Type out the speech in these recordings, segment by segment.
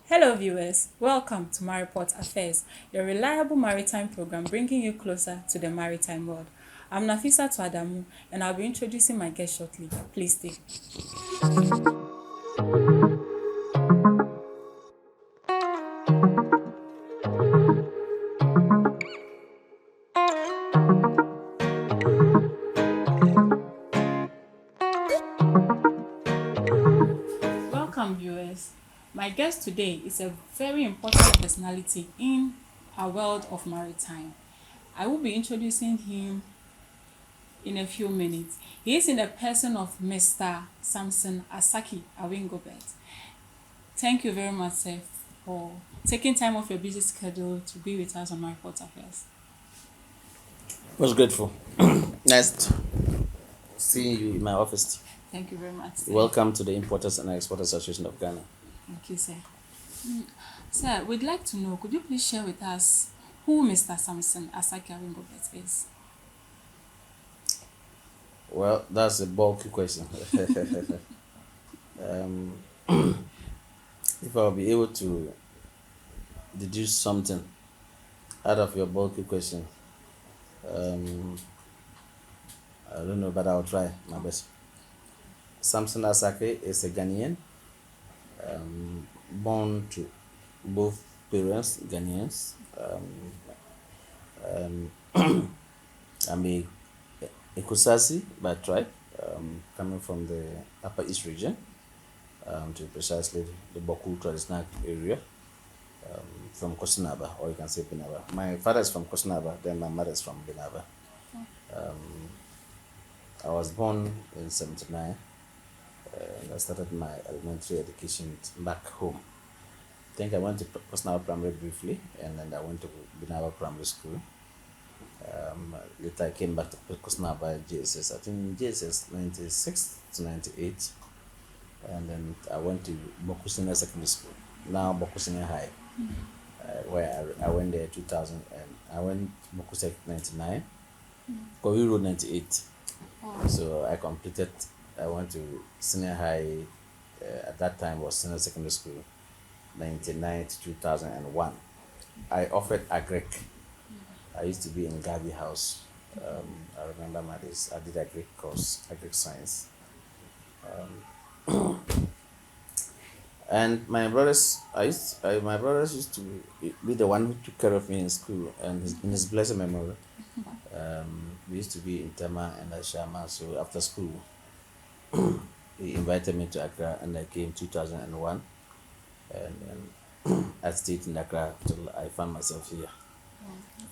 Hello, viewers. Welcome to Mariport Affairs, your reliable maritime program bringing you closer to the maritime world. I'm Nafisa Tuadamu, and I'll be introducing my guest shortly. Please stay. Welcome, viewers. My guest today is a very important personality in our world of maritime. I will be introducing him in a few minutes. He is in the person of Mr. Sampson Asaki Awingobit. Thank you very much, sir, for taking time off your busy schedule to be with us on My Port Affairs. Was grateful. Nice to see you in my office. Thank you very much, sir. Welcome to the Importers and Exporters Association of Ghana. Thank you, sir. Sir, we'd like to know, could you please share with us who Mr. Sampson Asaki Awingobit is? Well, that's a bulky question. If I'll be able to deduce something out of your bulky question, I don't know, but I'll try my best. Sampson Asake is a Ghanaian, born to both parents Ghanaians. I'm a Ekusasi by tribe, coming from the Upper East region, to precisely the Boku traditional area, from Kosinaba, or you can say Binaba. My father is from Kosinaba, then my mother is from Binaba. I was born in 79, and I started my elementary education back home. I think I went to Kosinaba Primary briefly, and then I went to Binaba Primary School. Later I came back to Kosinaba JSS. I think JSS 96 to 98, and then I went to Boku Senior Secondary School, now Boku Senior High, where I went there 2000, and I went Boku Sec 99, Kowi Road 98. So I went to Senior High, at that time was Senior Secondary School, 99 to 2001. I offered Agric. I used to be in Gabi House. I remember my days. I did Agric course, Agric Science. And my brothers used to be the one who took care of me in school, and in his blessed memory. We used to be in Tema and Ashama, so after school, he invited me to Accra, and I came 2001, and then I stayed in Accra till I found myself here.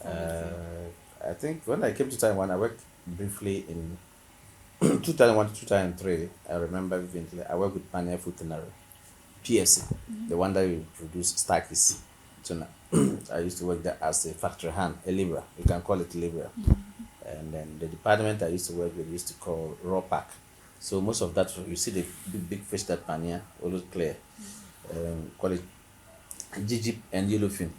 I think when I came to Taiwan, I worked briefly in 2001 to 2003. I remember vividly. I worked with Pioneer Food Tannery, PFC, the one that we produce Starkies tuna. I used to work there as a factory hand, a labourer. You can call it labourer. And then the department I used to work with used to call raw pack. So most of that, you see the big fish that Pioneer always clear, call it jijip and yellowfin.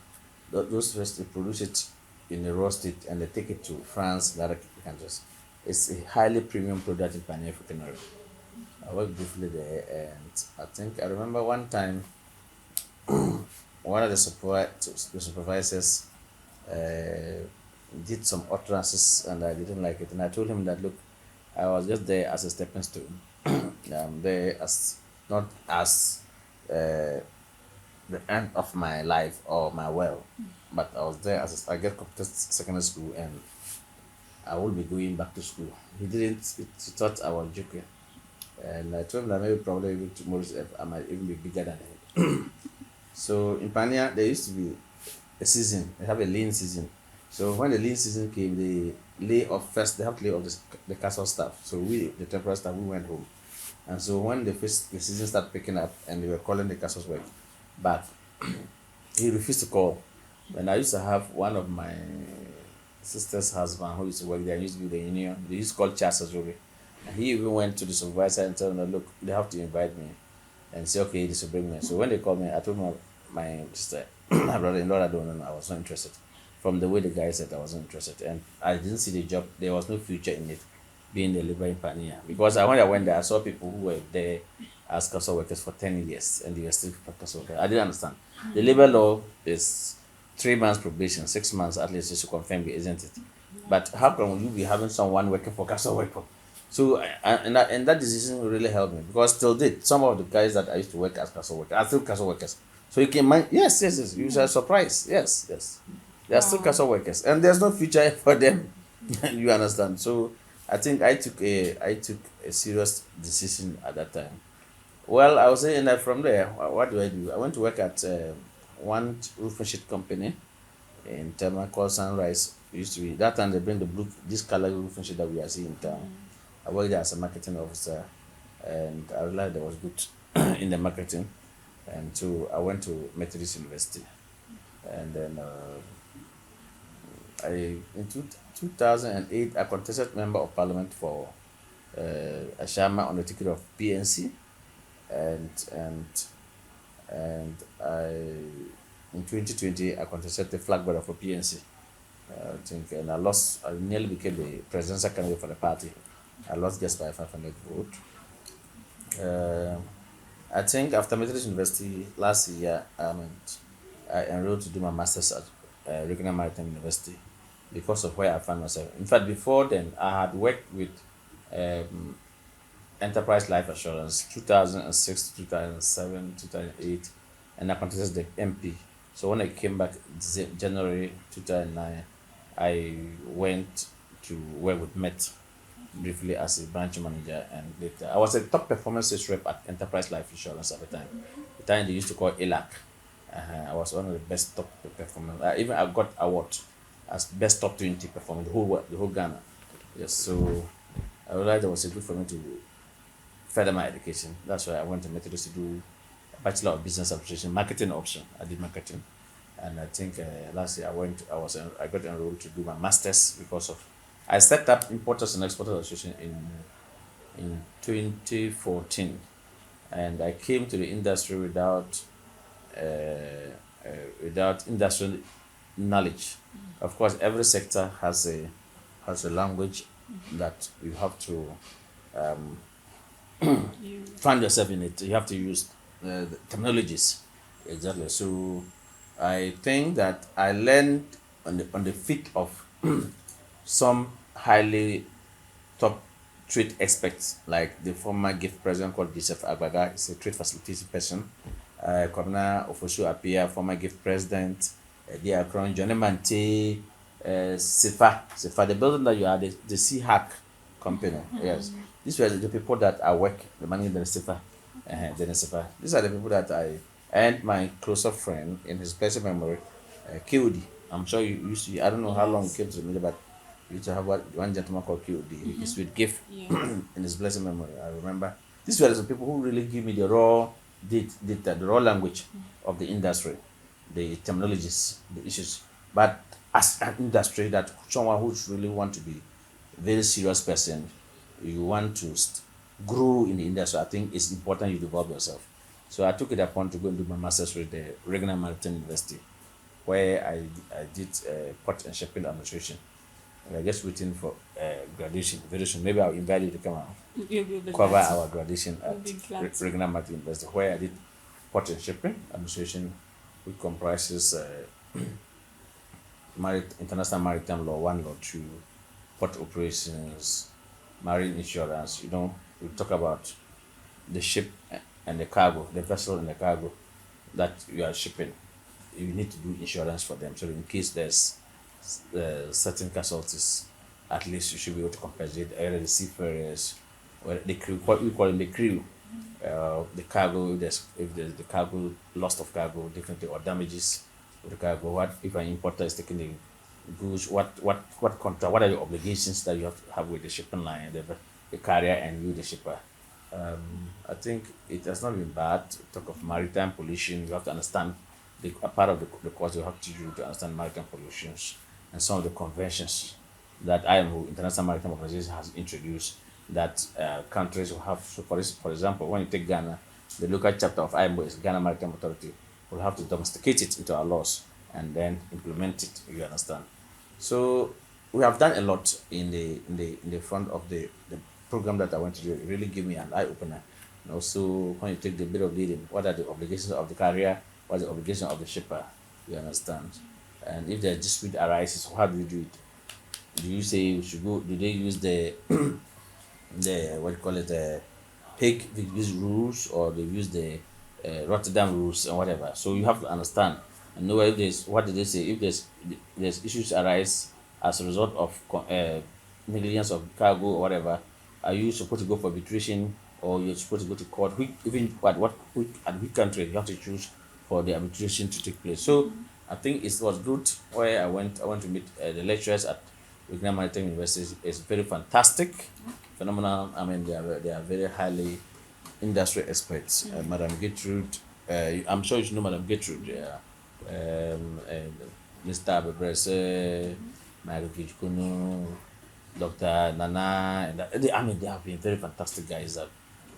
Those fish, they produce it in a raw state, and they take it to France, other countries. It's a highly premium product in Pioneer Food Tannery. I worked briefly there, and I remember one time one of the supervisors did some utterances, and I didn't like it. And I told him that, look, I was just there as a stepping stone. I'm there as not as the end of my life or my well, but I was there as I get completed secondary school, and I will be going back to school. He didn't. He thought I was joking, and I told him that maybe probably even tomorrow I might even be bigger than him. So in Pania there used to be a season. They have a lean season. So when the lean season came, they lay off first. They have to lay off the castle staff. So we, the temporary staff, we went home. And so when the season started picking up, and they were calling the castle's work back, he refused to call. And I used to have one of my sister's husband who used to work there, used to be the union. They used to call Charles Azuri. And he even went to the supervisor and told him, look, they have to invite me. and say, okay, this will bring me. So when they called me, I told my sister, my brother-in-law, I don't know, I was not interested. From the way the guy said, I wasn't interested, and I didn't see the job. There was no future in it, being the labor pioneer. Because when I went there, I saw people who were there as casual workers for 10 years, and they were still casual workers. I didn't understand. The labor law is 3 months probation, 6 months at least, just to confirm it, isn't it? But how can you be having someone working for casual worker? So and that decision really helped me, because till date, some of the guys that I used to work as casual workers are still casual workers. So you can mind, yes, you are surprised. Yes. They are still Wow. casual workers, and there's no future for them. You understand? So I think I took a serious decision at that time. Well, I was saying that from there, what do I do? I went to work at one roofing sheet company in Tema called Sunrise. It used to be that time they bring the blue, this color roofing sheet that we are seeing in town. I worked there as a marketing officer, and I realized I was good in the marketing, and so I went to Methodist University, and then in 2008 I contested member of parliament for Ashama on the ticket of PNC, and and and I in 2020 I contested the flag bearer for PNC. I think, and I lost. I nearly became the presidential candidate for the party. I lost just by 500 votes. I think after Methodist University last year, I enrolled to do my master's at Regional Maritime University because of where I found myself. In fact, before then, I had worked with um, Enterprise Life Assurance 2006, 2007, 2008, and I contested the MP. So when I came back January 2009, I went to work with Met briefly as a branch manager, and later I was a top performance rep at Enterprise Life Insurance at the time. The time they used to call ELAC. I was one of the best top performers. Even I got award as best top 20 performer the whole Ghana. Yes, so I realized it was good for me to further my education. That's why I went to Methodist to do a Bachelor of Business Administration, marketing option. I did marketing, and I think last year I got enrolled to do my masters because of I set up Importers and Exporters Association in 2014, and I came to the industry uh, without industrial knowledge. Of course, every sector has a language that you have to You. find yourself in it. You have to use the terminologies. Exactly. So I think that I learned on the feet of some highly top trade experts, like the former gift president called Joseph Agbaga, is a trade facilitating person. Kwabena Ofosu Apia, former gift president. Dia Akron, Johnny Mante, Sifa, the building that you are, the Sea Hack company. Yes. These were the people that I work, the money in the Sifa. These are the people that and my closer friend, in his blessed memory, KOD. I'm sure you used to, I don't know how long it Yes. came to me, but we used to have one gentleman called KOD. He's with gift Yes. in his blessed memory. I remember. These were the people who really give me the raw data, the raw language of the industry, the terminologies, the issues. But as an industry, that someone who really want to be a very serious person, you want to grow in the industry, I think it's important you develop yourself. So I took it upon to go and do my master's with the Regional Maritime University, where I did port and shipping administration. And I just waiting for graduation very soon. Maybe I'll invite you to come and You'll be cover glad to. our graduation You'll at be glad to. Regional Maritime University, where I did port and shipping administration, which comprises international maritime law 1, law 2, port operations, marine insurance. We talk about the ship and the cargo, the vessel and the cargo that you are shipping. You need to do insurance for them. So in case there's certain casualties, at least you should be able to compensate either the seafarers or the crew, what we call in the crew, the cargo, if there's the cargo, loss of cargo, definitely, or damages with the cargo. What if an importer is taking the goods? What contract? What are the obligations that you have to have with the shipping line, the carrier, and you, the shipper? I think it has not been bad. Talk of maritime pollution, you have to understand a part of the course you have to do to understand maritime pollutions and some of the conventions that IMO, International Maritime Organization, has introduced that countries will have. So for example, when you take Ghana, the local chapter of IMO, is Ghana Maritime Authority, will have to domesticate it into our laws and then implement it. You understand? So we have done a lot in the front of the program that I went to do. It really gave me an eye opener. And also, when you take the bit of leading, what are the obligations of the carrier? What is the obligation of the shipper? You understand? And if the dispute arises, how do you do it? Do you say we should go? Do they use the the what do you call it, the Hague rules, or they use the Rotterdam rules and whatever? So you have to understand and know if there's, what did they say, if there's issues arise as a result of negligence of cargo or whatever. Are you supposed to go for arbitration, or you're supposed to go to court? Even at which country you have to choose for the arbitration to take place. So I think it was good where I went to meet the lecturers at Reliable Maritime University. It's very fantastic, phenomenal. I mean, they are very highly industry experts. Madam Gertrude, I'm sure you should know Madam Gertrude. And Mr. Abebrese, Michael Kichkuno, Dr. Nana, and I mean, they have been very fantastic guys that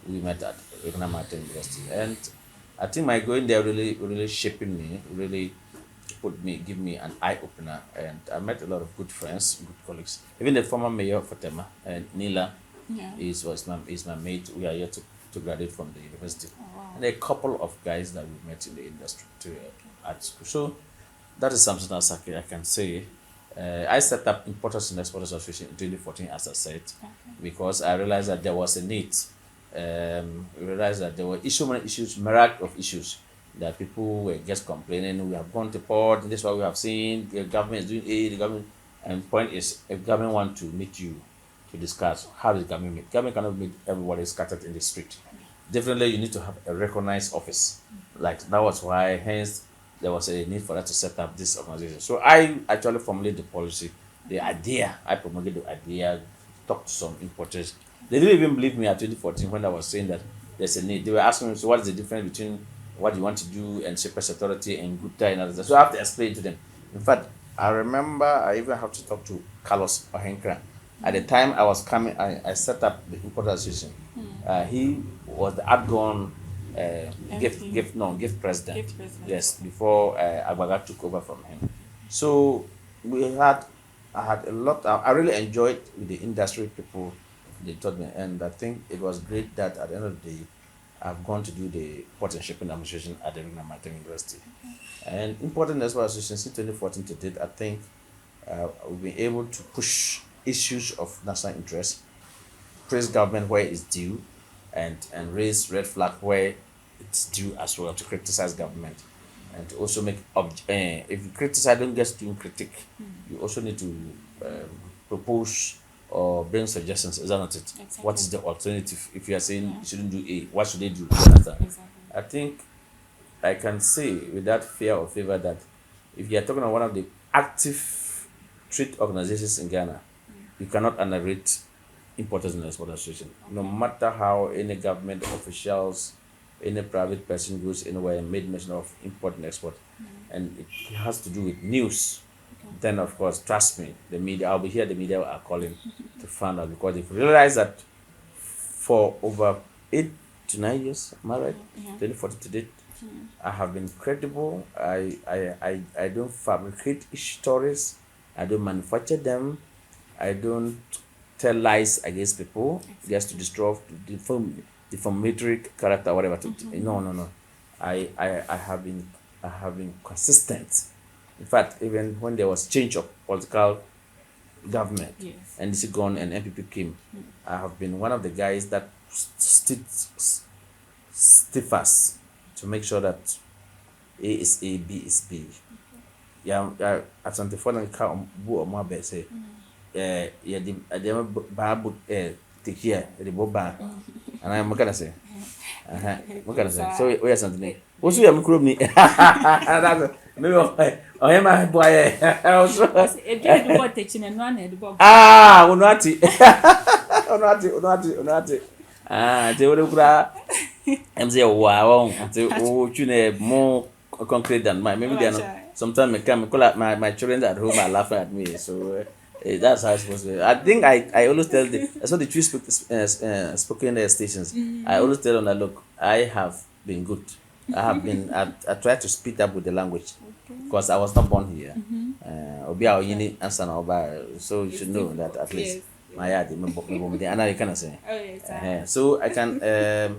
we met at Reliable Maritime University. And I think my going there really shaping me, really give me an eye opener, and I met a lot of good friends, good colleagues. Even the former mayor of Fatema, Nila, is my mate. We are here to graduate from the university, and a couple of guys that we met in the industry at school. So that is something else I can say. I set up Importers and Exporters Association in 2014, as I said, because I realized that there was a need. We realized that there were so many issues, myriad of issues, that people were just complaining. We have gone to port, and this is what we have seen. The government is doing A, the government. And the point is, if government want to meet you to discuss, how does government meet? Government cannot meet everybody scattered in the street. Definitely, you need to have a recognized office. Like that was why, hence, there was a need for us to set up this organization. So I actually formulated the policy, the idea. I promulgated the idea, talked to some importers. They didn't even believe me at 2014 when I was saying that there's a need. They were asking me, so what is the difference between what you want to do and Shippers Authority and Gupta and others? So I have to explain to them. In fact, I remember I even have to talk to Carlos Ohenkra. At the time I was coming, I set up the Importers Association. He was the outgone gift president. Yes, before Agbaga took over from him. So I had a lot. I really enjoyed with the industry people. They taught me, and I think it was great that at the end of the day, I've gone to do the Port and Shipping Administration at the Reliable Maritime University. And Import and Export Association since 2014 to date, I think we've been able to push issues of national interest, praise government where it's due, and raise red flag where it's due as well, to criticize government. And to also make, if you criticize, don't just do critique. You also need to propose or bring suggestions, is that not it? Exactly. What is the alternative? If you are saying you shouldn't do A, what should they do? Exactly. I think I can say without fear or favor that if you are talking about one of the active trade organizations in Ghana, you cannot underrate Importers and Exporters Association. No matter how any government officials, any private person goes anywhere and made mention of import and export, and it has to do with news, then of course, trust me, the media, I'll be here, the media are calling to find out, because they've realized that for over 8 to 9 years, am I right? 2014 to date, I have been credible. I don't fabricate stories. I don't manufacture them. I don't tell lies against people just to destroy, to defamatory character, whatever. No. I have been consistent. In fact, even when there was change of political government, and this gone and NPP came, I have been one of the guys that stood stiffest to make sure that A is A, B is B. At some point, I can't go on my best. Say, the Bible take here, the Boba, and I'm gonna say, what can I say? So, where's something? What's your microbe? Maybe I am my boy. Unati. They would have say, wow, you more concrete than mine. Maybe they are not. Sometimes I come, my children at home are laughing at me. So That's how it's supposed to be. I think I always tell that's what the three spoken stations. I always tell them that look, I have been good. I tried to speed up with the language because I was not born here. Obi a oyini ansa na oba, so you should know that at least Yes. my yard, I know you cannot say. Oh, exactly. So I can.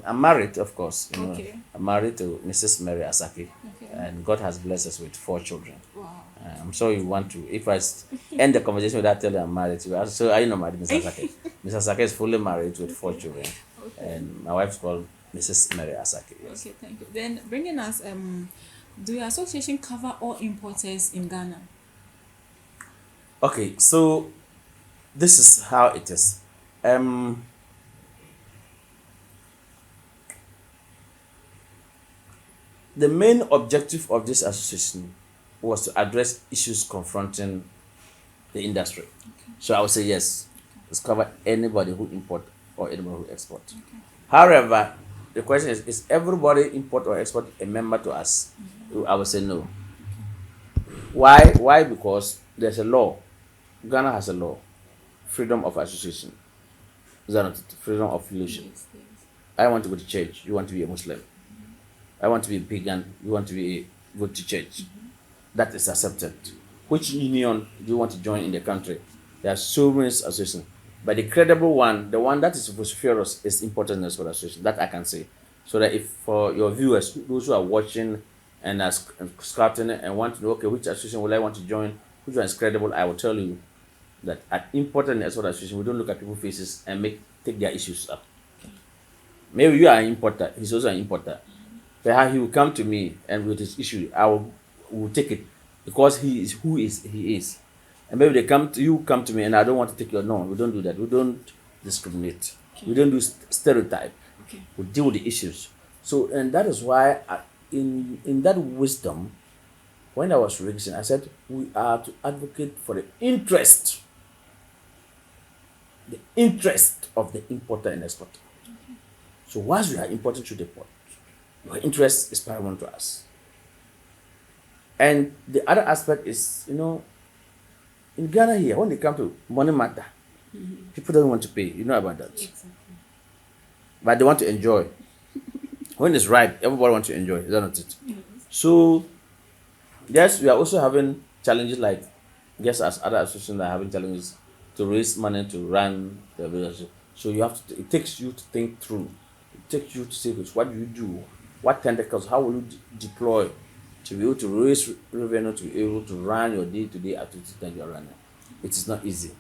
I'm married, of course. Okay. I'm married to Mrs. Mary Asaki, Okay. and God has blessed us with 4 children. Wow. I'm sure you want to. If I end the conversation without telling you I'm married to you, so are you not married, Mrs. Asaki? Mrs. Asaki is fully married with 4 children, Okay. and my wife's called Mrs. Mary Asaki. Yes. Okay, thank you. Then bringing us, do your association cover all importers in Ghana? Okay, so this is how it is. The main objective of this association was to address issues confronting the industry. So I would say yes, let's cover anybody who import or anybody who export. However, the question is everybody import or export a member to us? I would say no. Why? Why? Because there's a law. Ghana has a law, freedom of association. Is that not it? Freedom of affiliation. Yes, yes. I want to go to church. You want to be a Muslim. I want to be a pagan. You want to go to church. That is accepted. Which union do you want to join in the country? There are so many associations, but the credible one, the one that is vociferous, is important in for association. That I can say. So that if for your viewers, those who are watching and are scouting and want to know, okay, which association will I want to join? Which one is credible? I will tell you that at important export association, we don't look at people's faces and take their issues up. Maybe you are an importer, he's also an importer. Perhaps he will come to me and with his issue, will take it because he is who he is. And maybe you come to me and I don't want to take your no. We don't do that. We don't discriminate. Okay. We don't do stereotype. Okay. We deal with the issues. So and that is why in that wisdom, when I was registering, I said we are to advocate for the interest of the importer and exporter. Okay. So once we are importing through the port, your interest is paramount to us. And the other aspect is, in Ghana here, when they come to money matter, people don't want to pay. You know about that. Exactly. But they want to enjoy. When it's ripe, everybody wants to enjoy. Is that not it? Yes. So, yes, we are also having challenges like, yes, as other associations are having challenges to raise money to run the business. So it takes you to think through. It takes you to say, what do you do? What tentacles? How will you deploy to be able to raise revenue, to be able to run your day-to-day activities that you are running? It is not easy.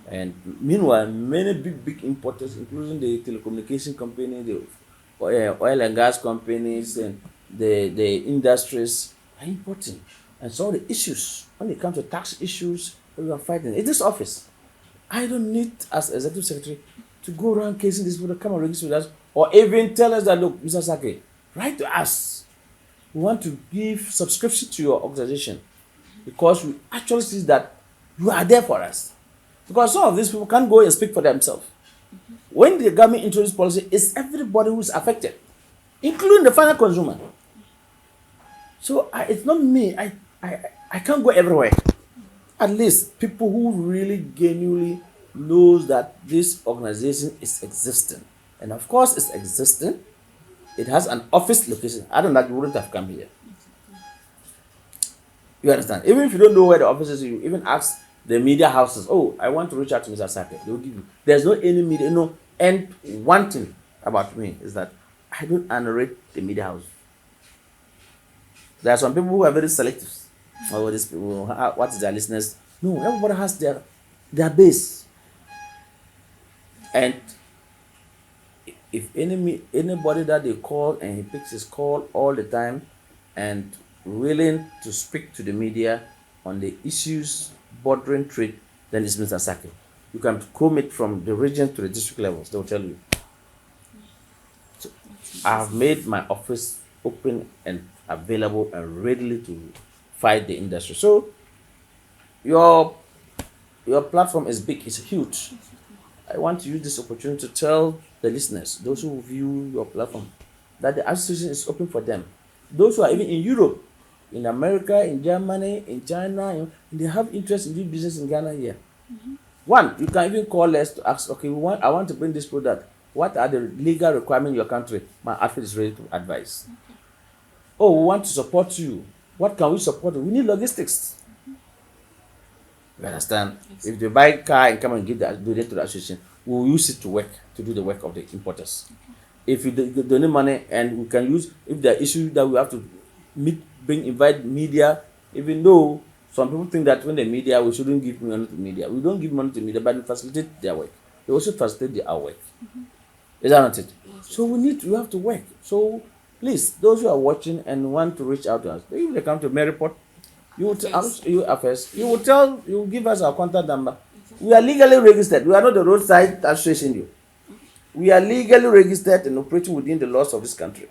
And meanwhile, many big importers, including the telecommunication company, the oil and gas companies, and the industries, are importing. And so the issues, when it comes to tax issues, we are fighting. In this office, I don't need, as executive secretary, to go around casing these people to come and register with us, or even tell us that, look, Mr. Sake, write to us. We want to give subscription to your organization because we actually see that you are there for us. Because some of these people can't go and speak for themselves. When the government introduces policy, it's everybody who's affected, including the final consumer. So it's not me. I can't go everywhere. At least people who really genuinely knows that this organization is existing. And of course it's existing. It has an office location. I don't know, you wouldn't have come here. You understand? Even if you don't know where the office is, you even ask the media houses, oh, I want to reach out to Mr. Sake. They will give you. There's no any media, And one thing about me is that I don't underrate the media house. There are some people who are very selective. Oh, these people, what is their listeners? No, everybody has their base. And if anybody that they call and he picks his call all the time and willing to speak to the media on the issues bordering trade, then it's Mr. Sake. You can comb it from the region to the district levels, they'll tell you. So I have made my office open and available and readily to fight the industry. So your platform is big, it's huge. I want to use this opportunity to tell the listeners, those who view your platform, that the association is open for them. Those who are even in Europe, in America, in Germany, in China, they have interest in doing business in Ghana here. One, you can even call us to ask, okay, I want to bring this product. What are the legal requirements in your country? My outfit is ready to advise. Oh, we want to support you. What can we support you? We need logistics. You understand? Yes. If they buy a car and come and give that donate to the association, we will use it to work to do the work of the importers. If you donate money and we can use, if there are issues that we have to invite media, even though some people think that when the media, we shouldn't give money to media. We don't give money to media, but we facilitate their work. We also facilitate our work. Is that not it? Yes. So we have to work. So please, those who are watching and want to reach out to us, if they come to Mariport, you will give us our contact number. We are legally registered. We are not the roadside association. We are legally registered and operating within the laws of this country.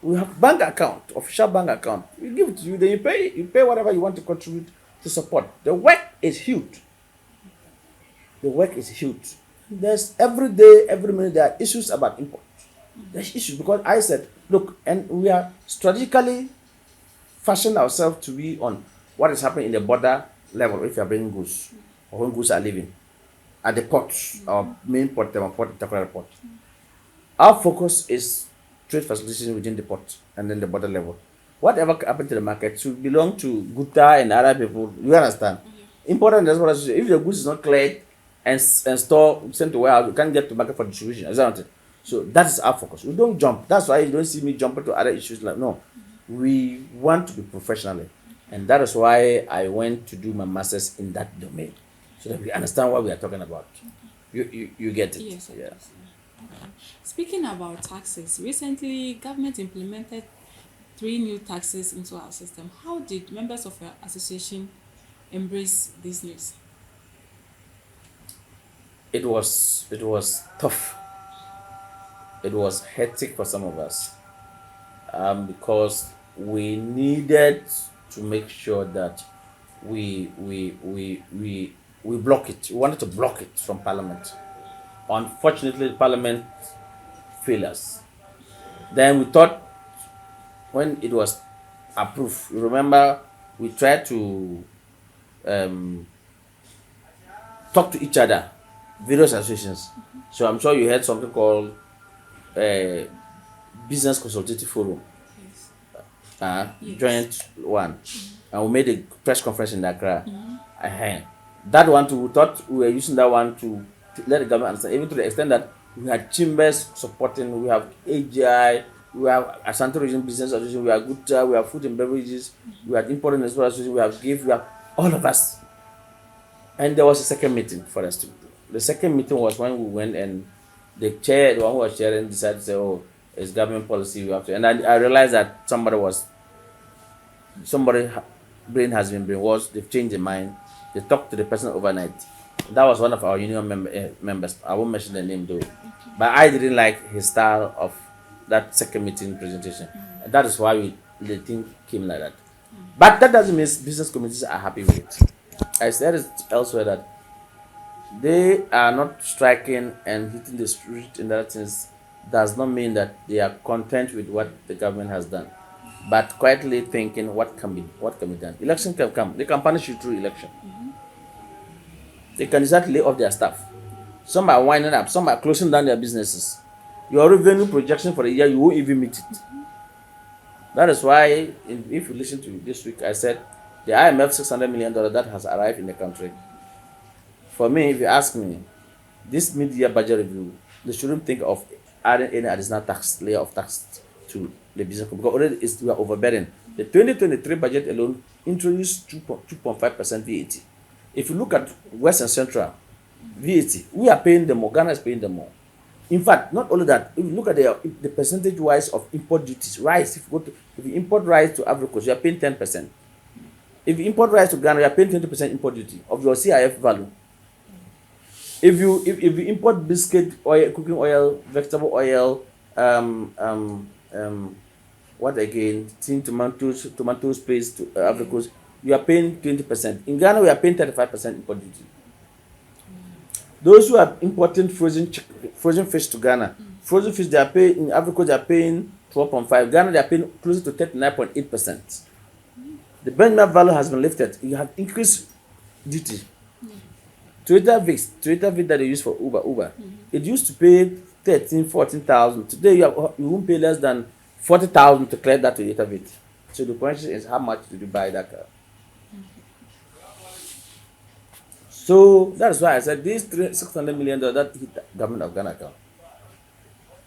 We have bank account, official bank account. We give it to you, then you pay whatever you want to contribute to support. The work is huge. The work is huge. There's every day, every minute, there are issues about import. There's issues because I said, look, and we are strategically fashioned ourselves to be on what is happening in the border level if you are bringing goods or when goods are leaving at the ports, our main port, Takoradi port. Our focus is trade facilitation within the port and then the border level. Whatever happens to the market should belong to Gutta and other people. You understand? Important as well as if the goods is not cleared and store sent to warehouse, you can't get to market for distribution. Is that not it? So that is our focus. We don't jump. That's why you don't see me jumping to other issues like no. We want to be professional, and that is why I went to do my master's in that domain, so that we understand what we are talking about. You get it? Yes. Yeah. Okay. Speaking about taxes, recently government implemented 3 new taxes into our system. How did members of your association embrace this news? It was tough. It was hectic for some of us, because we needed to make sure that we block it. We wanted to block it from Parliament. Unfortunately, Parliament failed us. Then we thought when it was approved, you remember we tried to talk to each other, various associations. So I'm sure you heard something called Business Consultative Forum, Yes. joint one, and we made a press conference in Accra. That one too, we thought we were using that one to let the government understand, even to the extent that we had chambers supporting, we have AGI, we have Ashanti Region Business Association, we have Gutta, we have Food and Beverages, we have Import and Export Association, we have GIF, we have all of us. And there was a second meeting for us to do. The second meeting was when we went and the one who was chairing, decided to say, oh, it's government policy, we have to. And I realized that somebody brain has been brainwashed, they've changed their mind, they talked to the person overnight. That was one of our union members. I won't mention the name though. But I didn't like his style of that second meeting presentation. That is why the thing came like that. But that doesn't mean business communities are happy with it. I said it elsewhere that they are not striking and hitting the street and other things does not mean that they are content with what the government has done, but quietly thinking what can be done. Election can come. They can punish you through election. They can decide to lay off their staff. Some are winding up. Some are closing down their businesses. Your revenue projection for the year, you won't even meet it. That is why, if you listen to this week, I said the IMF $600 million that has arrived in the country. For me, if you ask me, this mid-year budget review, they shouldn't think of adding any additional layer of tax to the business because already we are overburdened. The 2023 budget alone introduced 2.5% VAT. If you look at West and Central VAT, we are paying them more. Ghana is paying them more. In fact, not only that, if you look at the percentage wise of import duties, rice, if you import rice to Africa, you are paying 10%. If you import rice to Ghana, you are paying 20% import duty of your CIF value. If you import biscuit oil, cooking oil, vegetable oil, what again? Tomatoes paste to Africa, you are paying 20%. In Ghana, we are paying 35% import duty. Those who are importing frozen fish to Ghana, frozen fish they are paying in Africa, they are paying 12.5%. Ghana, they are paying closer to 39.8%. The benchmark value has been lifted. You have increased duty. Toyota Vix that they use for Uber. It used to pay 13, 14,000. Today you won't pay less than 40,000 to clear that Toyota Vix. So the question is, how much did you buy that car? So that's why I said these $600 that hit the government of Ghana account.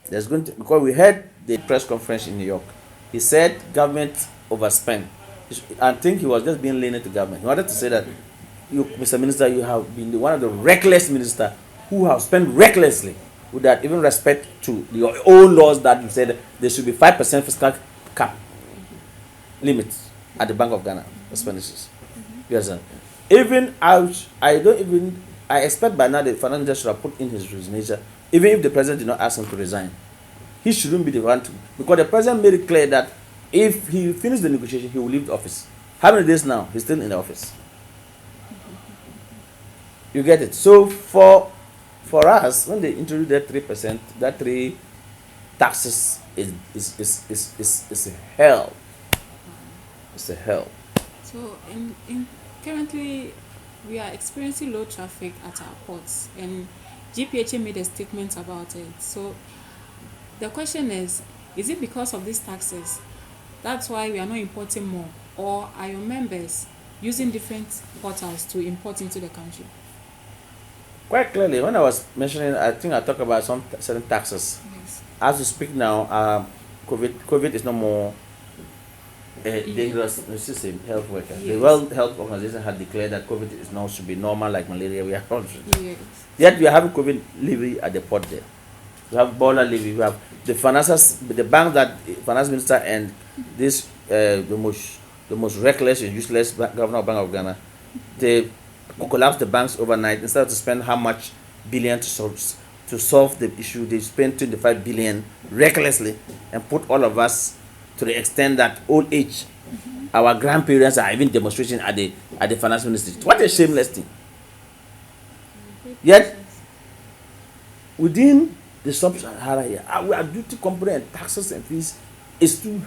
There's going to, because we had the press conference in New York. He said government overspent. I think he was just being lenient to government. He wanted to say that you, Mr. Minister, you have been one of the reckless ministers who have spent recklessly without even respect to your own laws that you said there should be 5% fiscal cap limit at the Bank of Ghana expenditures. You understand? Even I expect by now the finance minister should have put in his resignation, even if the president did not ask him to resign. He shouldn't be the one to, because the president made it clear that if he finished the negotiation, he will leave the office. How many days now? He's still in the office. You get it? So for us, when they introduce that 3%, that 3 taxes is a hell. It's a hell. So in currently we are experiencing low traffic at our ports, and GPHA made a statement about it. So the question is it because of these taxes that's why we are not importing more, or are your members using different portals to import into the country? Quite clearly, when I was mentioning, I think I talked about some certain taxes. Yes. As we speak now, COVID is no more dangerous system health worker. Yes. The World Health Organization had declared that COVID is now should be normal like malaria. We are country. Yes. Yet we are having COVID levy at the port there. We have Bola levy. We have the finances, the bank that finance minister and this the most reckless and useless governor of Bank of Ghana, they collapse the banks overnight. Instead of to spend how much billion to solve the issue, they spend 25 billion recklessly and put all of us to the extent that old age, our grandparents are even demonstrating at the finance ministry. What a shameless thing. Yet within the sub-Saharan here, our duty component and taxes and fees is too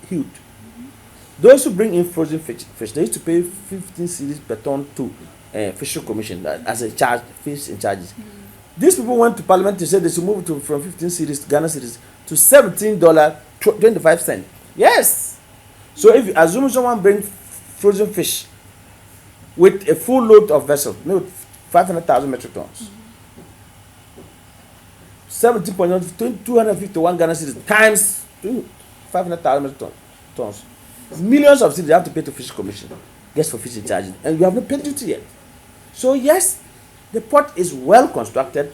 huge. Those who bring in frozen fish, they used to pay 15 cedis per ton to Fishery Commission as a charge, fees and charges. These people went to Parliament to say they should move it from 15 cedis, Ghana cedis, to $17.25. Yes. So if you assume someone brings frozen fish with a full load of vessel, maybe 500,000 metric tons, 251 Ghana cedis times 500,000 metric tons. Millions of cedis you have to pay to Fishery Commission just for fishing charges, and you have not paid duty yet. So yes, the port is well constructed.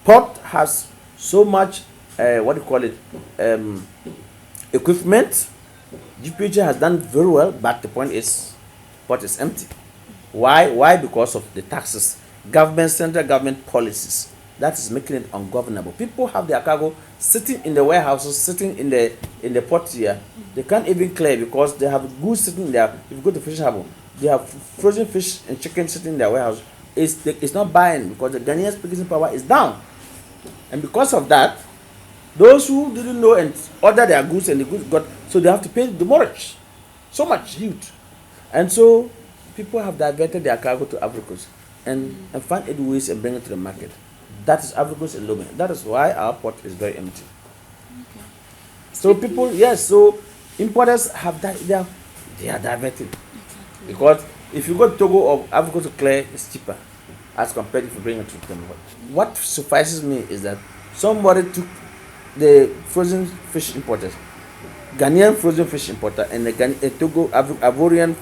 Port has so much equipment. GPHA has done very well, but the point is, port is empty. Why? Because of the taxes, central government policies. That is making it ungovernable. People have their cargo sitting in the warehouses, sitting in the port here. They can't even clear because they have goods sitting there. If you go to fishing harbour, they have frozen fish and chicken sitting in their warehouse. It's not buying because the Ghanaians' purchasing power is down. And because of that, those who didn't know and order their goods and the goods got, so they have to pay the mortgage. So much huge. And so people have diverted their cargo to Africans and find it ways and bring it to the market. That is Africans and Lomé. That is why our port is very empty. Okay. So people, yes, so importers have that, they are diverting. Exactly. Because if you go to Togo or Africa to clear, it's cheaper as compared if you bring it to them. What suffices me is that somebody took the frozen fish importers, Ghanaian frozen fish importer and the Togo Ivorian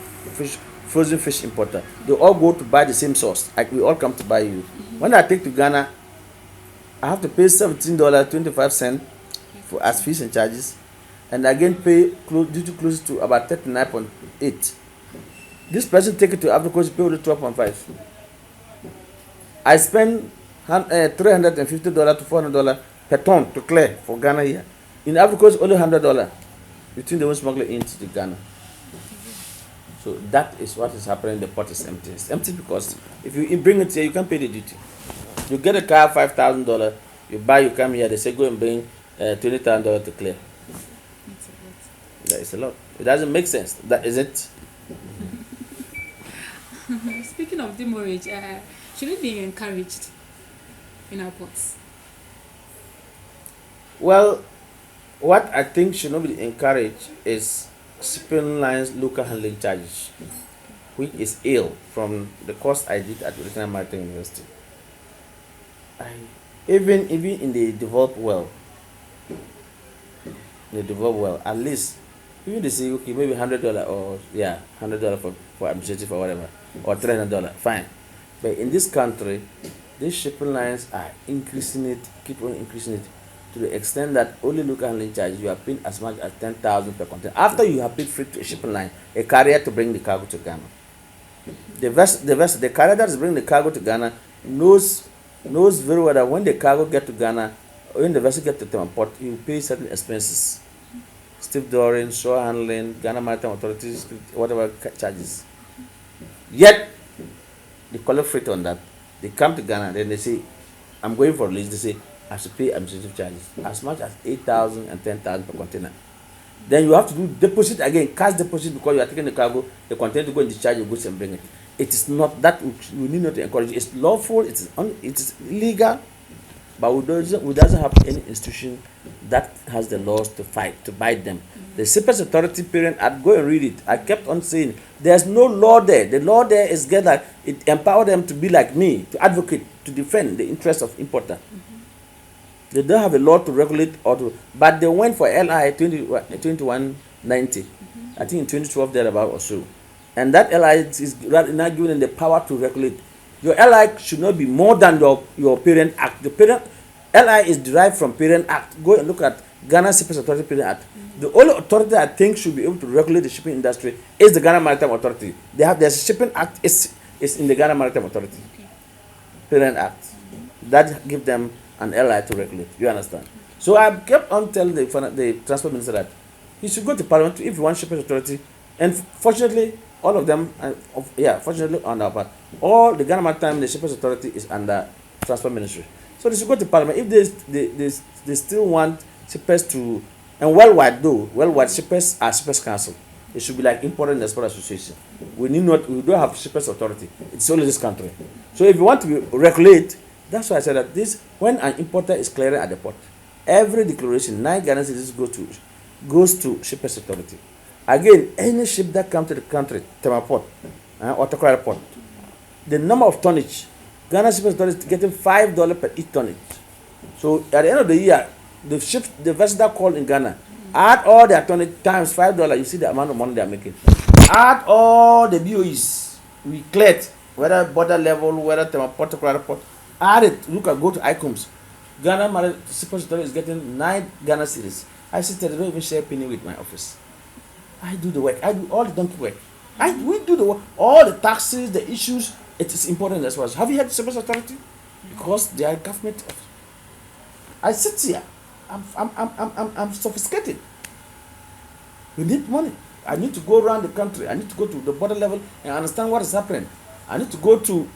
frozen fish importer, they all go to buy the same source. Like we all come to buy you. When I take to Ghana, I have to pay $17.25 for as fees and charges, and again pay duty close to about 39.8. This person take it to Africa to pay only 12.5. I spend $350 to $400 per ton to clear for Ghana here. In Africa, it's only $100 between the one smuggler into Ghana. So that is what is happening. The port is empty. It's empty because if you bring it here, you can't pay the duty. You get a car $5,000. You buy, you come here. They say go and bring $20,000 to clear. That is a lot. It doesn't make sense. That is it. Speaking of demurrage, Should it be encouraged in our ports? Well, what I think should not be encouraged is shipping lines local handling charges, which is ill from the course I did at Reliable Maritime University. I, even in the developed world, at least even they say okay maybe $100 or yeah $100 for administrative or whatever or $300, fine. But in this country, these shipping lines are increasing it, keep on increasing it to the extent that only local handling charges you are paying as much as 10,000 per container. After you have paid freight to a shipping line, a carrier to bring the cargo to Ghana. The carrier that is bringing the cargo to Ghana knows very well that when the cargo get to Ghana, when the vessel get to the port, he will pay certain expenses, stevedoring, shore handling, Ghana Maritime Authorities, whatever charges. Yet they collect freight on that. They come to Ghana, then they say, I'm going for release. They say, I should pay administrative charges as much as 8,000 and 10,000 per container. Then you have to do deposit again, cash deposit, because you are taking the cargo, the container to go and discharge your goods and bring it. It is not that we need not to encourage. It's lawful, it is legal, but we doesn't have any institution that has the laws to fight, to bite them. The Shippers Authority parent, I'd go and read it. I kept on saying, there's no law there. The law there is get like, it empower them to be like me, to advocate, to defend the interests of importer. They don't have a law to regulate but they went for LI 2190, I think in 2012 thereabout or so. And that LI is now given them the power to regulate. Your LI should not be more than your parent act. The parent LI is derived from parent act. Go and look at Ghana Shippers Authority Parent Act. The only authority I think should be able to regulate the shipping industry is the Ghana Maritime Authority. They have their shipping act is in the Ghana Maritime Authority. Parent Act. That give them an LI to regulate. You understand? So I kept on telling the transport minister that he should go to parliament if you want shippers authority. And fortunately, all of them, fortunately on our part, all the Ghana Maritime, the shippers authority is under transport ministry. So they should go to parliament. If they still want shippers to, and worldwide shippers are shippers council. It should be like import and export association. We don't have shippers authority. It's only this country. So if you want to regulate, that's why I said that when an importer is clearing at the port, every declaration, 9 Ghana citizens goes to shippers authority. Again, any ship that comes to the country, Tema Port, or Takoradi Port, the number of tonnage, Ghana shippers authority is getting $5 per each tonnage. So at the end of the year, the vessel that called in Ghana, add all their tonnage times $5, you see the amount of money they are making. Add all the BOEs we cleared, whether border level, whether Tema Port, Takoradi Port. Add it, go to ICOMS. Ghana Maritime Shippers Authority is getting 9 Ghana cedis. I said, I don't even share a penny with my office. I do the work. I do all the donkey work. We do the work. All the taxes, the issues, it is important as well. Have you heard the Shippers Authority? Because they are government. I sit here. I'm sophisticated. We need money. I need to go around the country. I need to go to the border level and understand what is happening. I need to go to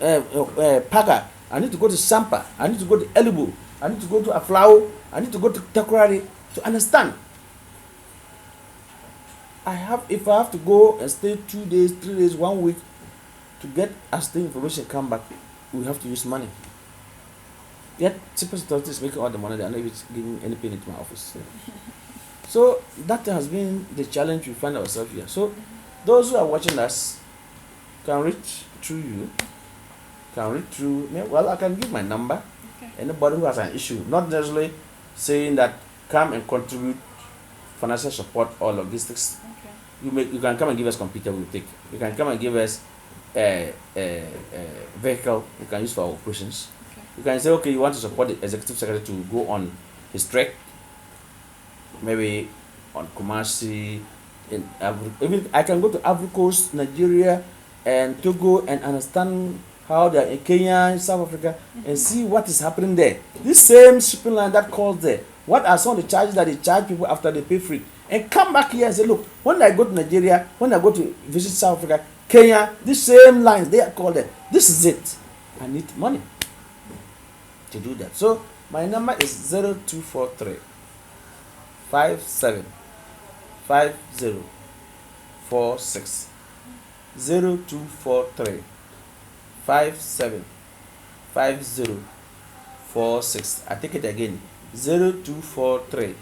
Paga. I need to go to Sampa. I need to go to Elibu. I need to go to Aflao. I need to go to Takoradi to understand. If I have to go and stay 2 days, 3 days, 1 week to get as the information come back, we have to use money. Yet Shippers Authority is making all the money. They are not even giving any penny to my office. So that has been the challenge we find ourselves here. So those who are watching us can reach through you. Well, I can give my number. Okay. Anybody who has an issue, not necessarily saying that come and contribute financial support or logistics. Okay. You can come and give us computer, we'll take. You can come and give us a vehicle we can use for our operations. Okay. You can say, okay, you want to support the executive secretary to go on his trek, maybe on Kumasi, even I can go to Ivory Coast, Nigeria, and Togo and understand how they are in Kenya, South Africa, and see what is happening there. This same shipping line that calls there, what are some of the charges that they charge people after they pay free? And come back here and say, look, when I go to Nigeria, when I go to visit South Africa, Kenya, these same lines, they are called there. This is it. I need money to do that. So my number is 0243 57 5046. 0243 57 5046. I take it again. 0243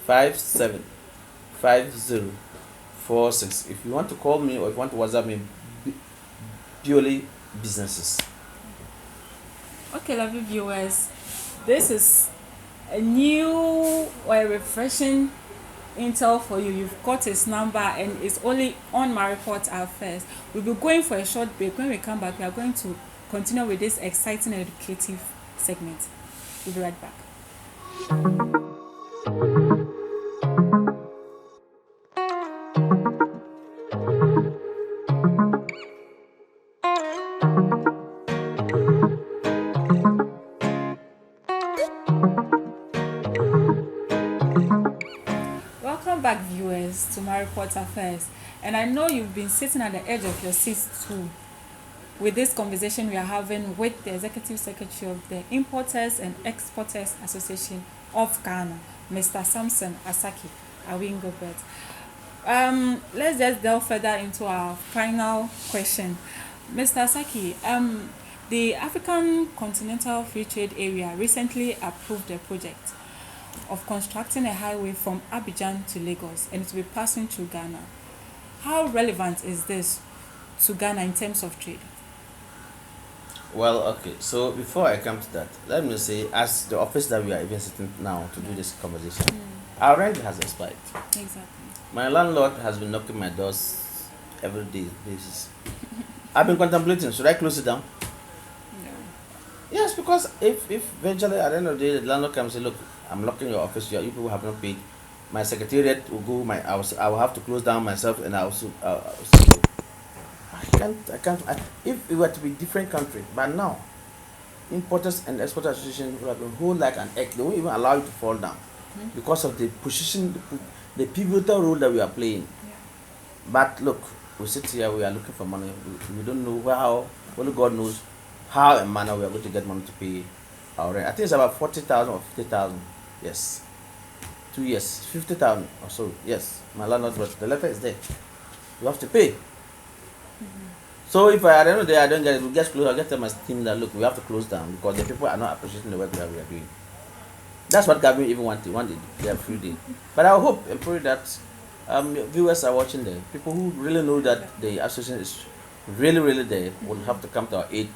575046. If you want to call me or if you want to WhatsApp me, purely businesses. Okay, lovely viewers, this is a new or a refreshing intel for you. You've got his number and it's only on my report at first. We'll be going for a short break. When we come back, we are going to continue with this exciting and educative segment. We'll be right back. Welcome back, viewers, to my report affairs. And I know you've been sitting at the edge of your seats too with this conversation we are having with the Executive Secretary of the Importers and Exporters Association of Ghana, Mr. Sampson Asaki Awingobit. Let's just delve further into our final question. Mr. Asaki, the African Continental Free Trade Area recently approved a project of constructing a highway from Abidjan to Lagos, and it will be passing through Ghana. How relevant is this to Ghana in terms of trade? Well, okay. So before I come to that, let me say, as the office that we are even sitting now to do this conversation, our rent has expired. Exactly. My landlord has been knocking my doors every day basis. I've been contemplating, should I close it down? No. Yes, because if eventually at the end of the day the landlord comes and say, look, I'm locking your office, you people have not paid, my secretariat will go, I will have to close down myself, and I can't. If it were to be different country, but now, Importers and Exporters Association will have been hold like an egg. They won't even allow you to fall down because of the position, the pivotal role that we are playing. Yeah. But look, we sit here, we are looking for money. We don't know how, only God knows how and manner we are going to get money to pay our rent. I think it's about 40,000 or 50,000. Yes. 2 years, 50,000 or so. Yes. My landlord, but the letter is there. You have to pay. So if at the end of the day I don't get it, we just close. I get tell my team that look, we have to close down because the people are not appreciating the work that we are doing. That's what government even wanted their free day. But I hope and pray that viewers are watching there. People who really know that the association is really there will have to come to our aid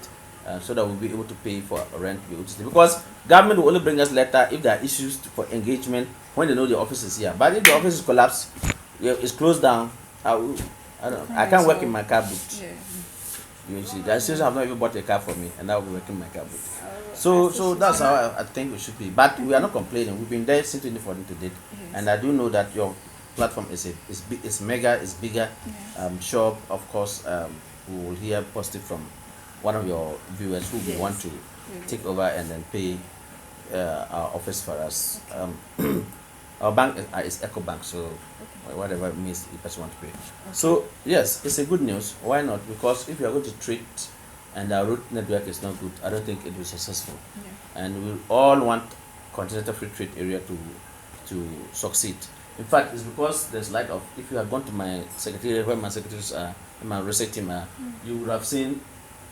so that we'll be able to pay for rent. Because government will only bring us letter if there are issues for engagement when they know the office is here. But if the office is collapsed, it's closed down, I can't work in my car boot. Yeah. You see, the association have not even bought a car for me, and I will be working my car boot. So that's how I think we should be. But we are not complaining. We've been there since 2014 to date, and I do know that your platform is mega, is bigger. Yes. I'm sure, of course, we will hear positive from one of your viewers who will want to take over and then pay our office for us. Our bank is Eco Bank, so whatever it means the person want to pay. So yes, it's a good news. Why not? Because if you are going to treat and our road network is not good, I don't think it will be successful. Yeah. And we all want continental free trade area to succeed. In fact, it's because there's light of, if you have gone to my secretariat where my secretaries are, and my research team are, you would have seen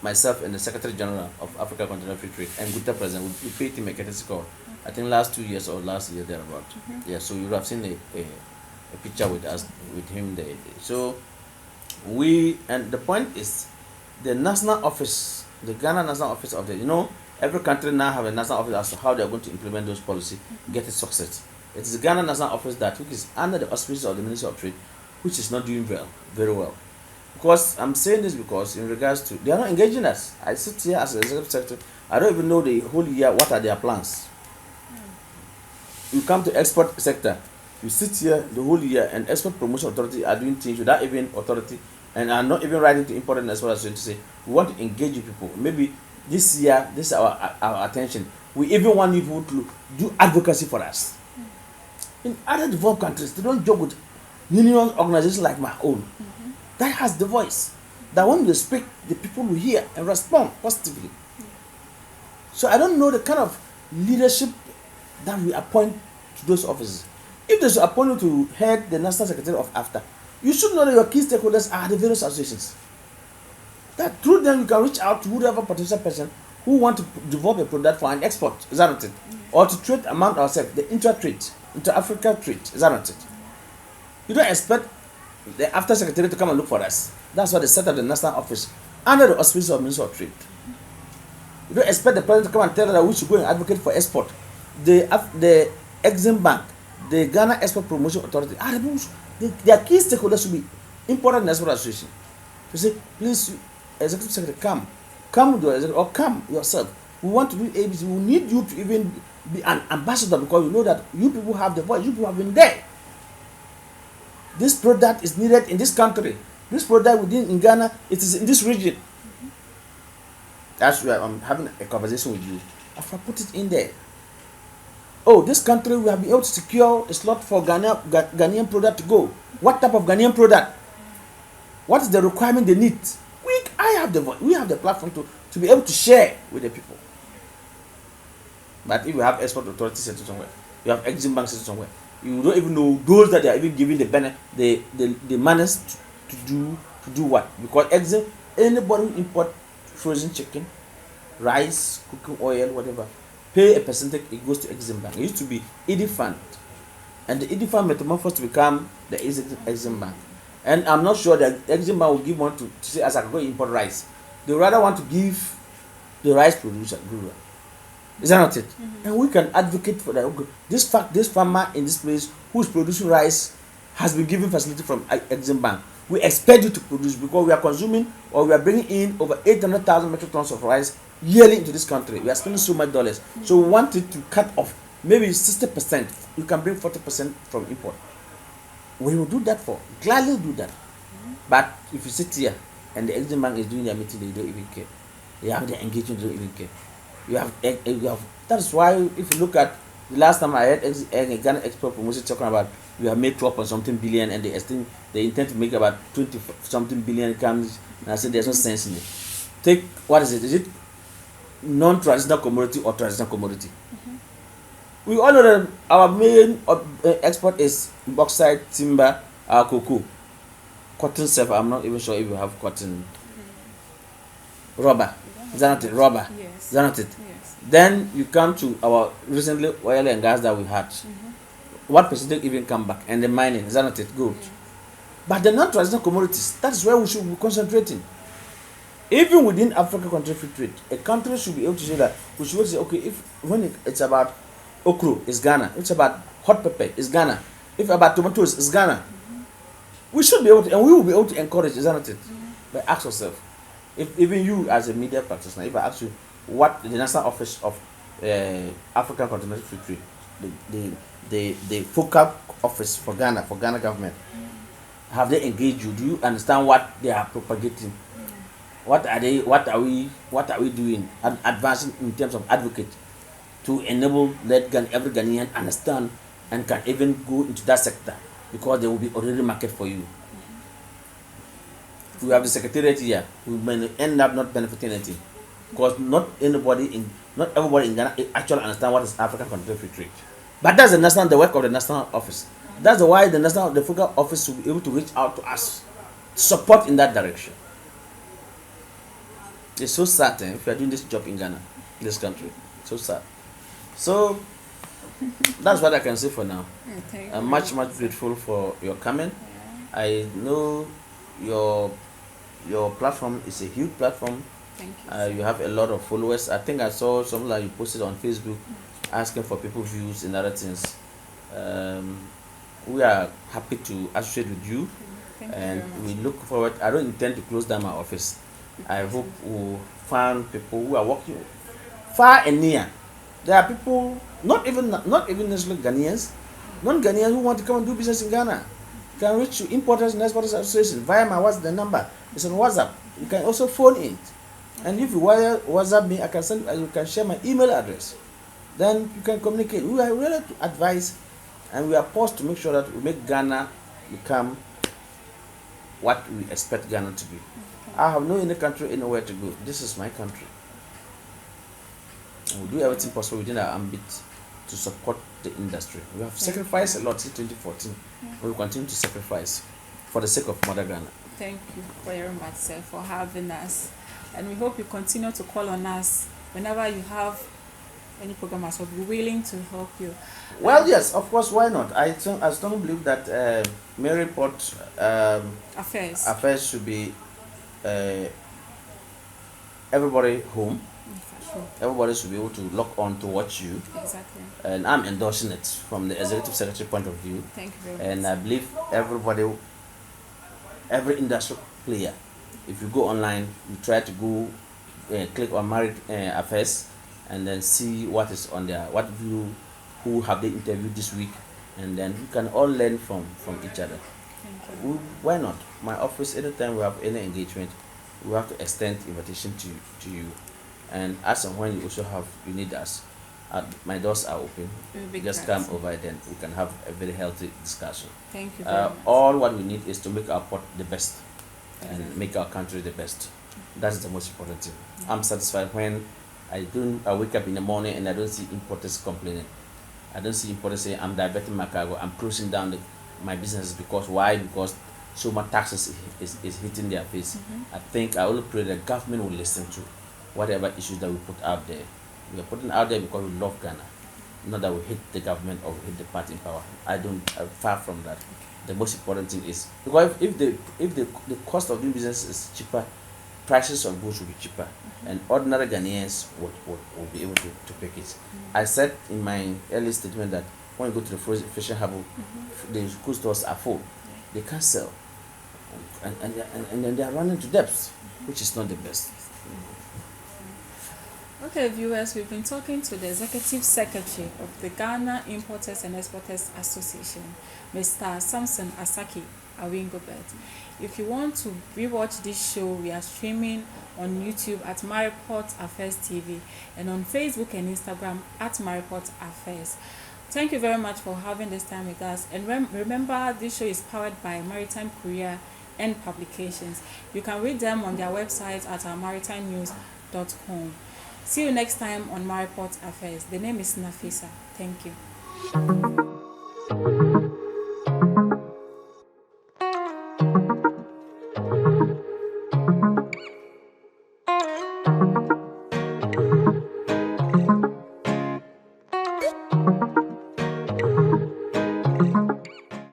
myself and the Secretary General of Africa Continental Free Trade and Gutta President. We paid him a courtesy call. I think last 2 years or last year thereabout. Yeah, so you would have seen a picture with us, with him there. So and the point is, the national office, the Ghana national office of every country now have a national office as to how they are going to implement those policies, get it success. It is the Ghana national office which is under the auspices of the Ministry of Trade, which is not doing very well. Because I'm saying this because in regards to, they are not engaging us. I sit here as an executive secretary, I don't even know the whole year what are their plans. You come to export sector, you sit here the whole year, and export promotion authority are doing things without even authority, and are not even writing to import and export association to say we want to engage with people. Maybe this year, this is our attention. We even want people to do advocacy for us. In other developed countries, they don't joke with union organizations like my own. That has the voice. That when they speak, the people will hear and respond positively. So I don't know the kind of leadership that we appoint to those offices. If they should appoint you to head the National Secretary of AFTA, you should know that your key stakeholders are the various associations. That through them you can reach out to whatever potential person who want to develop a product for an export, is that not it? Or to trade among ourselves, the intra-trade, inter-Africa trade, is that not it? You don't expect the After Secretary to come and look for us. That's why they set up the national office under the auspices of Ministry of Trade. You don't expect the president to come and tell us that we should go and advocate for export. The Exim Bank, the Ghana Export Promotion Authority, their key stakeholders should be Import and Export Association. To say, please, Executive Secretary, come with your executive, or come yourself. We want to do ABC. We need you to even be an ambassador, because you know that you people have the voice. You people have been there. This product is needed in this country. This product within in Ghana, it is in this region. That's why I'm having a conversation with you. I've put it in there. Oh, this country, we have been able to secure a slot for Ghanaian product to go. What type of Ghanaian product? What is the requirement they need? We have the platform to be able to share with the people. But if you have export authority set somewhere, you have Exim Bank set somewhere, you don't even know those that they are even giving the manners to do what? Because Exim, anybody who import frozen chicken, rice, cooking oil, whatever, pay a percentage, it goes to Exim Bank. It used to be ED Fund, and the ED Fund metamorphosed to become the Exim Bank. And I'm not sure that Exim Bank will give one to say, as I can go import rice. They rather want to give the rice producer. Is that not it? Mm-hmm. And we can advocate for that. Okay. This farmer in this place who is producing rice has been given facility from Exim Bank. We expect you to produce, because we are consuming, or we are bringing in over 800,000 metric tons of rice yearly into this country. We are spending so much dollars. Mm-hmm. So we want it to cut off maybe 60%. You can bring 40% from import. We will do that for, gladly do that. Mm-hmm. But if you sit here and the Exim Bank is doing their meeting, they don't even care. They have their engagement, they don't even care. You have. That's why if you look at the last time I heard Ghana Export Promotion talking about, we have made 12.something billion, and they intend to make about 20-something billion comes, and I said there's no sense in it. Take, what is it? Is it non-traditional commodity or traditional commodity? Mm-hmm. We all know that our main export is bauxite, timber, cocoa, cotton self. I'm not even sure if you have cotton. Mm-hmm. Rubber. Is that not it? Rubber. Yes. Is that not it? Yes. Then you come to our recently oil and gas that we had. Mm-hmm. What percentage even come back? And the mining. Is that not it? Good. Yes. But the non-traditional commodities, that's where we should be concentrating. Even within Africa country free trade, a country should be able to say that, we should say, okay, when it's about okra, it's Ghana. If it's about hot pepper, it's Ghana. If about tomatoes, it's Ghana. Mm-hmm. We should be able to, and we will be able to encourage, is that not it? Mm-hmm. But ask yourself, if even you as a media practitioner, if I ask you what the National Office of African Continental Free Trade, the focal office for Ghana government, have they engaged you? Do you understand what they are propagating? What are we doing? Advancing in terms of advocate to enable let every Ghanaian understand and can even go into that sector, because there will be already market for you. We have the secretariat here, we may end up not benefiting anything, because not everybody in Ghana actually understand what is African Continental Free Trade. But that's the work of the national office. That's why the focal office will be able to reach out to us, support in that direction. It's so sad if you are doing this job in Ghana, this country. So sad. So that's what I can say for now. I'm much grateful for your comment. Yeah. I know your platform is a huge platform. Thank you. You have a lot of followers. I think I saw something that you posted on Facebook asking for people's views and other things. We are happy to associate with you. And we look forward. I don't intend to close down my office. I hope we'll find people who are working far and near. There are people, not even necessarily Ghanaians, non-Ghanaians who want to come and do business in Ghana. You can reach to Importers and Exporters Association via the number. It's on WhatsApp. You can also phone in. And if you WhatsApp me, you can share my email address. Then you can communicate. We are ready to advise, and we are poised to make sure that we make Ghana become what we expect Ghana to be. Okay. I have no any country anywhere to go. This is my country. And we'll do everything possible within our ambit to support the industry. We have sacrificed a lot since 2014. We will continue to sacrifice for the sake of Mother Ghana. Thank you very much, sir, for having us. And we hope you continue to call on us whenever you have any program as well, we're willing to help you. Well, yes, of course, why not? I strongly believe that Maryport Affairs. affairs should be uh, everybody home. Sure. Everybody should be able to log on to watch you, Exactly. and I'm endorsing it from the executive secretary point of view. Thank you very And much. I believe every industry player, if you go online, you try to go click on married affairs, and then see what is on there, who have they interviewed this week, and then you can all learn from each other. Thank you. Why not? My office, anytime we have any engagement, we have to extend invitation to you, and as and when you need us, my doors are open. We'll be Just glad. come over, then we can have a very healthy discussion. Thank you very much. All what we need is to make our port the best and Exactly. make our country the best. That's the most important thing. I'm satisfied when I wake up in the morning and I don't see importers complaining. I don't see importers saying I'm diverting my cargo, I'm closing down my businesses because why? Because so much taxes is hitting their face. I think I only pray that government will listen to whatever issues that we put out there. We are putting out there because we love Ghana, not that we hate the government or we hate the party in power. I'm far from that. The most important thing is because if the cost of doing business is cheaper, prices of goods will be cheaper, and ordinary Ghanaians will be able to pick it. I said in my early statement that when you go to the fishing harbour, the goods stores are full, they can't sell, and then they are running to debts, which is not the best. Okay, viewers, we've been talking to the Executive Secretary of the Ghana Importers and Exporters Association, Mr. Sampson Asaki Awingobit. If you want to rewatch this show, we are streaming on YouTube at Maryport Affairs TV and on Facebook and Instagram at Maryport Affairs. Thank you very much for having this time with us. And remember, this show is powered by Maritime Courier and Publications. You can read them on their website at maritimenews.com. See you next time on Maryport Affairs. The name is Nafisa. Thank you.